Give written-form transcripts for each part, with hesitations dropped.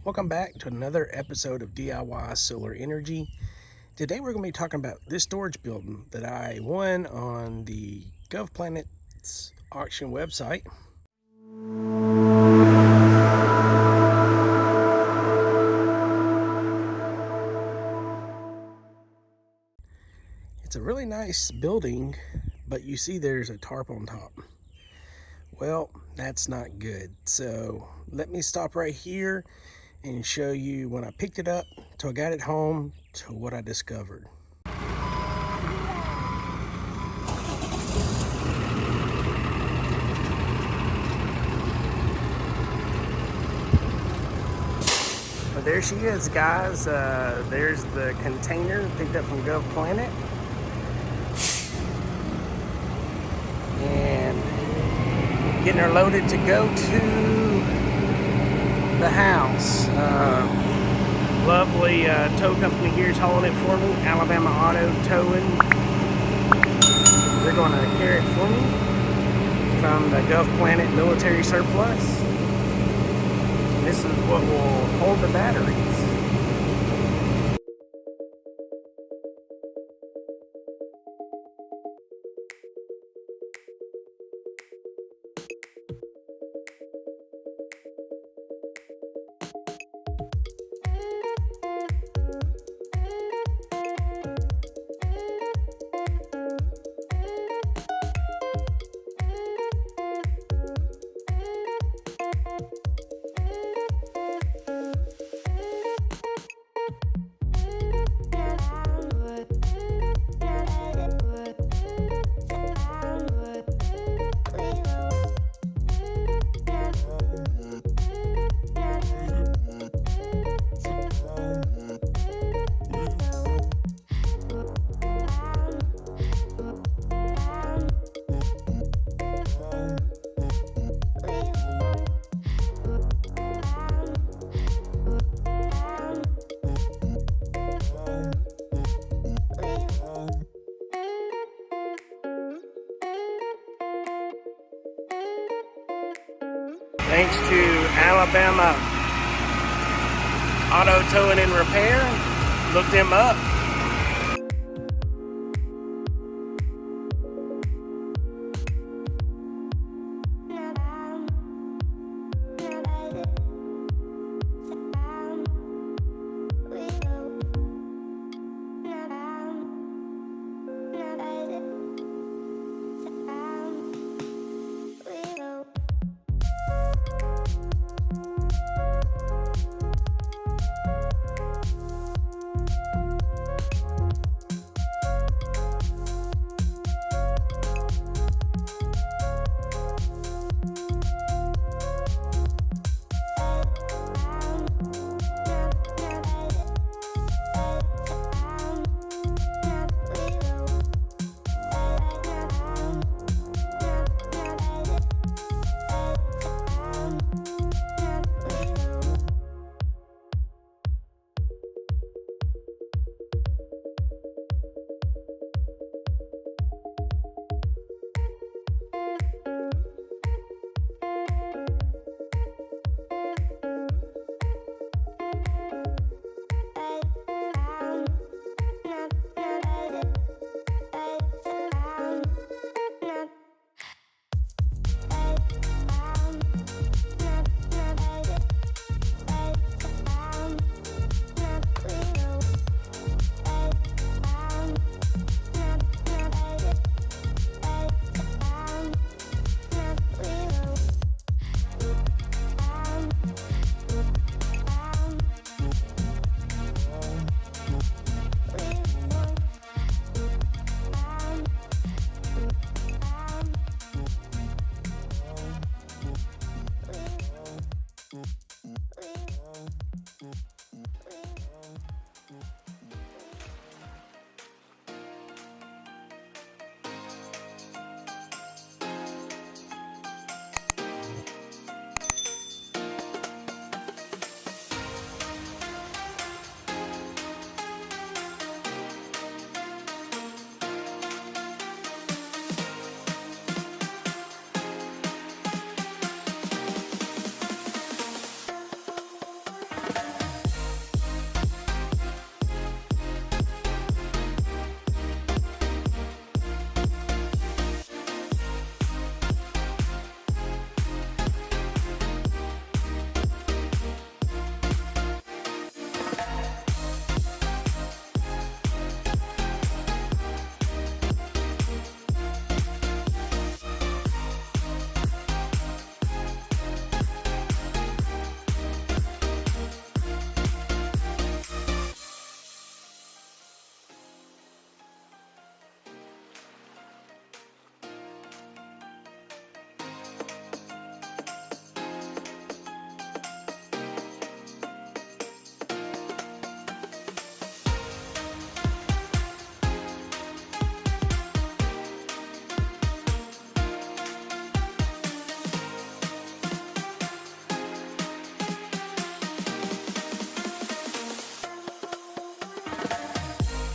Welcome back to another episode of DIY Solar Energy. Today we're going to be talking about this storage building that I won on the Govplanet's auction website. It's a really nice building, but you see there's a tarp on top. Well, that's not good. So let me stop right here and show you when I picked it up till I got it home to what I discovered. Well, there she is, guys. There's the container picked up from Govplanet. And getting her loaded to go to the house. Lovely tow company here is hauling it for me, Alabama Auto Towing. They're going to carry it for me from the Govplanet military surplus. This is what will hold the batteries. Thanks to Alabama Auto Towing and Repair. Look them up.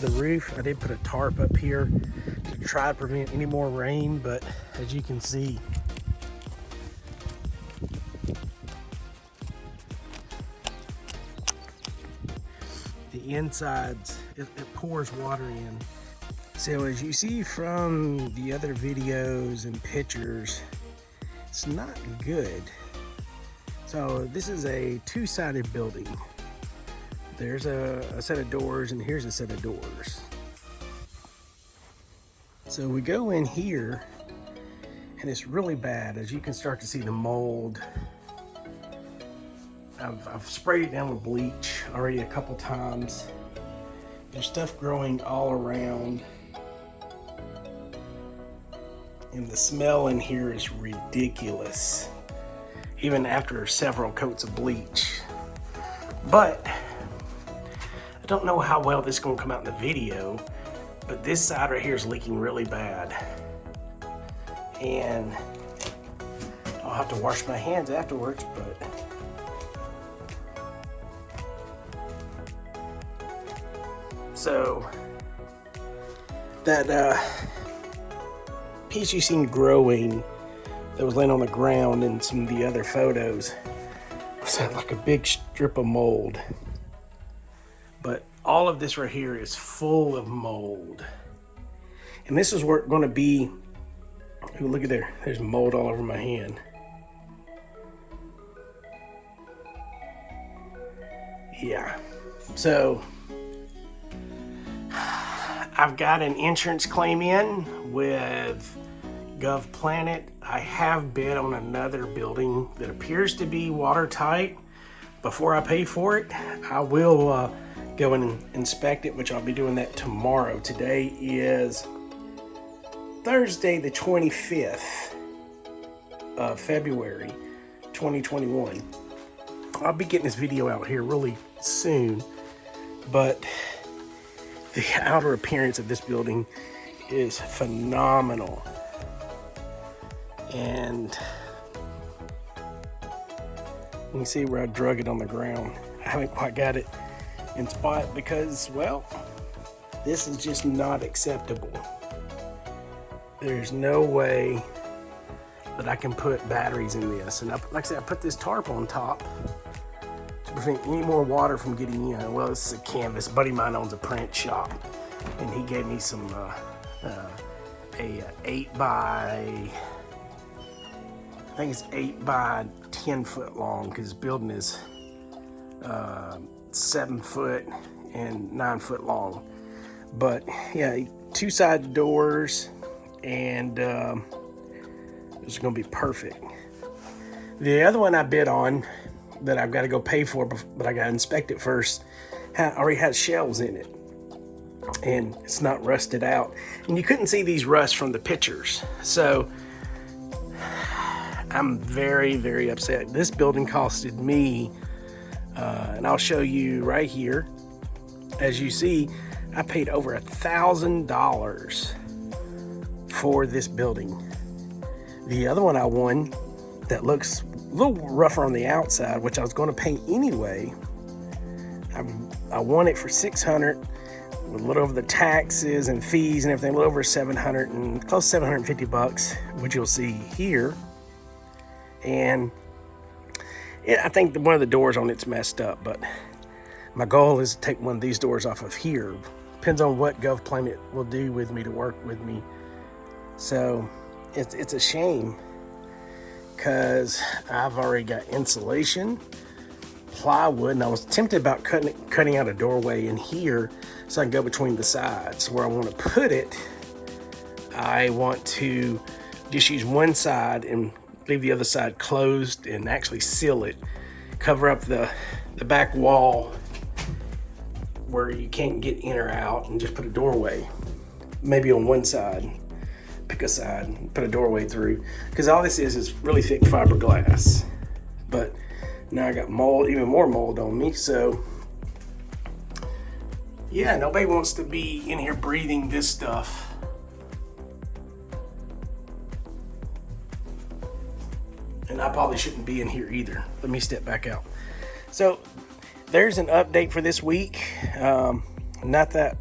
the roof. I did put a tarp up here to try to prevent any more rain, but as you can see, the insides, it pours water in. So as you see from the other videos and pictures, it's not good. So this is a two-sided building. There's a set of doors and here's a set of doors. So we go in here and it's really bad. As you can start to see the mold. I've sprayed it down with bleach already a couple times. There's stuff growing all around. And the smell in here is ridiculous, even after several coats of bleach. But I don't know how well this is going to come out in the video, but this side right here is leaking really bad. And I'll have to wash my hands afterwards, but so that piece you seen growing that was laying on the ground in some of the other photos was like a big strip of mold. But all of this right here is full of mold. And this is where it's going to be. Ooh, look at there. There's mold all over my hand. Yeah. So I've got an insurance claim in with Govplanet. I have bid on another building that appears to be watertight. Before I pay for it, I will go and inspect it, which I'll be doing that tomorrow. Today is Thursday the 25th of February 2021. I'll be getting this video out here really soon, but the outer appearance of this building is phenomenal. And you can see where I drug it on the ground. I haven't quite got it in spot because, well, this is just not acceptable. There's no way that I can put batteries in this. And like I said, I put this tarp on top to prevent any more water from getting in. Well, this is a canvas. A buddy of mine owns a print shop, and he gave me some a 8 by, I think it's 8 by 10 foot long, because his building is 7 foot and 9 foot long. But yeah, 2 side doors, and it's gonna be perfect. The other one I bid on that I've got to go pay for, but I got to inspect it first, already has shells in it, and it's not rusted out. And you couldn't see these rusts from the pictures, so I'm very, very upset. This building costed me, and I'll show you right here. As you see, I paid over $1,000 for this building. The other one I won that looks a little rougher on the outside, which I was going to paint anyway, I won it for $600, with a little over the taxes and fees and everything, a little over 700 and close to 750 bucks, which you'll see here. And I think one of the doors on it's messed up, but my goal is to take one of these doors off of here. Depends on what Govplanet will do with me to work with me. So it's a shame, because I've already got insulation, plywood, and I was tempted about cutting out a doorway in here so I can go between the sides. Where I want to put it, I want to just use one side and leave the other side closed and actually seal it, cover up the back wall where you can't get in or out, and just put a doorway maybe on one side. Pick a side and put a doorway through, because all this is really thick fiberglass. But now I got mold, even more mold on me, so yeah, nobody wants to be in here breathing this stuff. And I probably shouldn't be in here either. Let me step back out. So there's an update for this week. Not that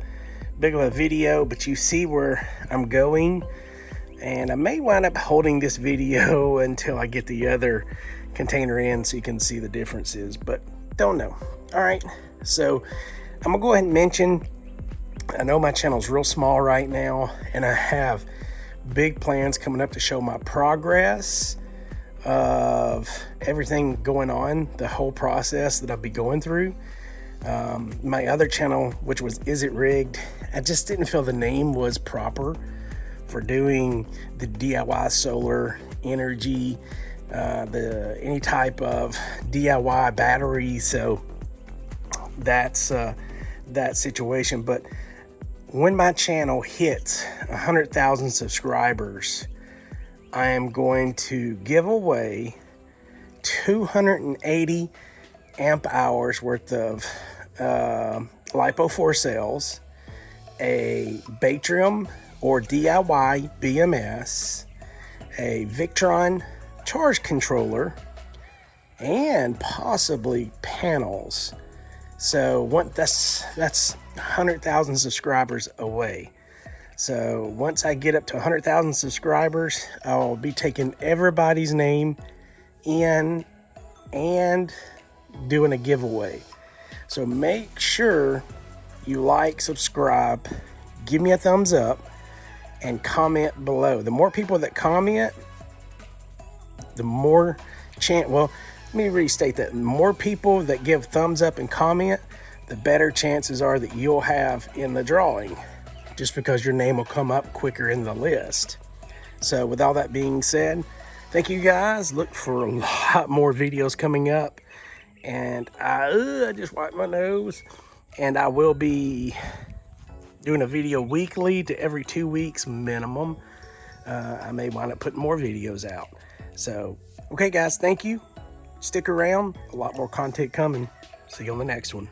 big of a video, but you see where I'm going. And I may wind up holding this video until I get the other container in so you can see the differences, but don't know. All right, so I'm gonna go ahead and mention, I know my channel's real small right now, and I have big plans coming up to show my progress of everything going on, the whole process that I'll be going through. My other channel, which was Is It Rigged, I just didn't feel the name was proper for doing the DIY solar energy, any type of DIY battery. So that's that situation. But when my channel hits 100,000 subscribers, I am going to give away 280 amp hours worth of LiPo 4 cells, a Batrium or diyBMS, a Victron charge controller, and possibly panels. So that's 100,000 subscribers away. So once I get up to 100,000 subscribers, I'll be taking everybody's name in and doing a giveaway. So make sure you like, subscribe, give me a thumbs up, and comment below. The more people that comment, the more chance, well, let me restate that. The more people that give thumbs up and comment, the better chances are that you'll have in the drawing, just because your name will come up quicker in the list. So with all that being said, thank you guys. Look for a lot more videos coming up. And I just wiped my nose. And I will be doing a video weekly to every 2 weeks minimum. I may wind up putting more videos out. So, okay guys, thank you. Stick around, a lot more content coming. See you on the next one.